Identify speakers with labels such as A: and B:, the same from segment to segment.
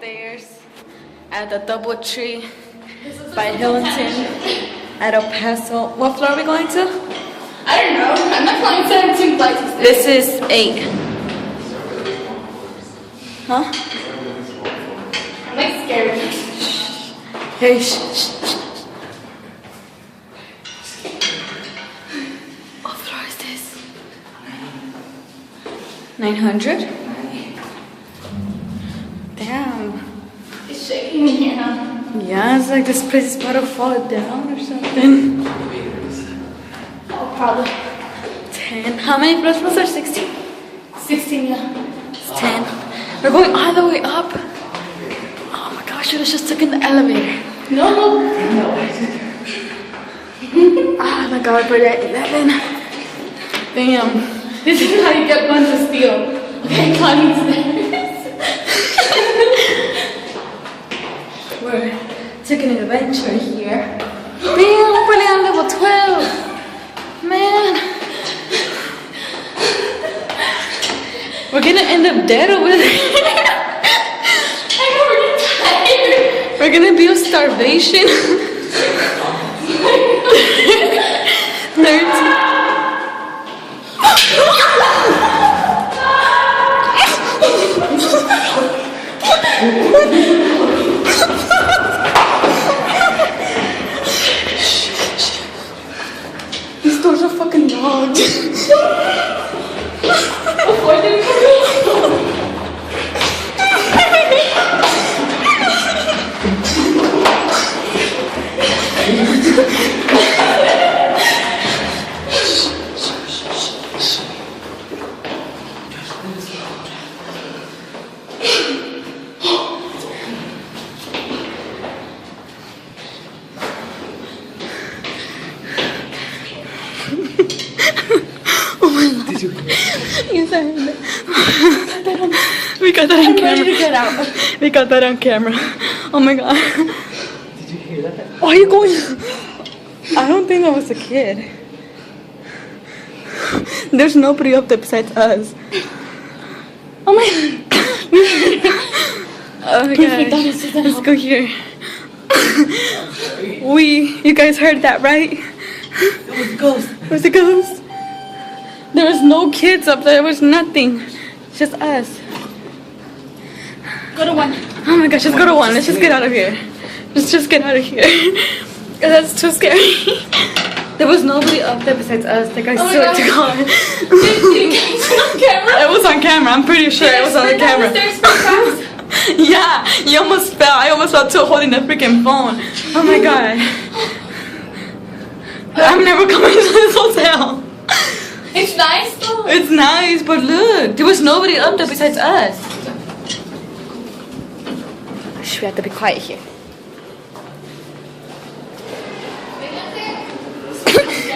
A: downstairs at the DoubleTree by Hilton at El Paso. What floor are we going to?
B: I don't know. I'm not flying 17 flights of stairs.
A: This is 8. Huh?
B: I'm like scared.
A: Hey, shh, shh, shh. What floor is this? 900? Damn.
B: It's shaking me here now.
A: Yeah, it's like this place is about to fall down or something.
B: Oh, probably.
A: 10. How many floors was there? 16?
B: 16, yeah.
A: It's 10. We're going all the way up. Oh my gosh, I should have just taken the elevator.
B: No.
A: Oh my god, we're at 11. Damn.
B: This is how you get one to steal. Okay, climbing stairs.
A: We're taking an adventure here. Damn, we're only on level 12. Man. We're gonna end up dead over there.
B: I'm already tired.
A: We're gonna be of starvation. 13. These doors are fucking locked.
B: Before they come
A: Yes, I heard that. We got that on
B: I'm
A: camera.
B: ready to get out.
A: We got that on camera. Oh my god.
C: Did you hear that?
A: Why are you going? I don't think that was a kid. There's nobody up there besides us. Oh my god. Oh my god. Let's go here. You guys heard that, right?
C: It was a ghost.
A: It was a ghost. There was no kids up there. There was nothing. Just us.
B: Go to 1.
A: Oh my gosh, let's go to 1. Let's just get out of here. Let's just get out of here. That's too scary. There was nobody up there besides us. Like, I swear to God.
B: Did you get it on camera?
A: It was on camera. I'm pretty sure it was on the camera. Yeah, you almost fell. I almost fell too, holding the freaking phone. Oh my God. I'm never coming to this hotel.
B: It's nice though.
A: It's nice, but look, there was nobody up there besides us. Shh, we have to be quiet here.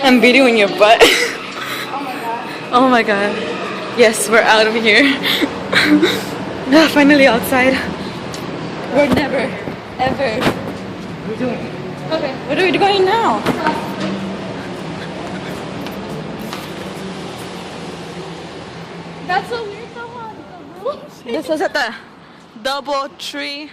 A: I'm videoing your butt.
B: Oh my god.
A: Oh my god. Yes, we're out of here. Finally outside. We're never, ever.
C: What are we doing?
B: Okay.
A: Where are we going now?
B: That's so weird though, huh? The rules.
A: This was at the DoubleTree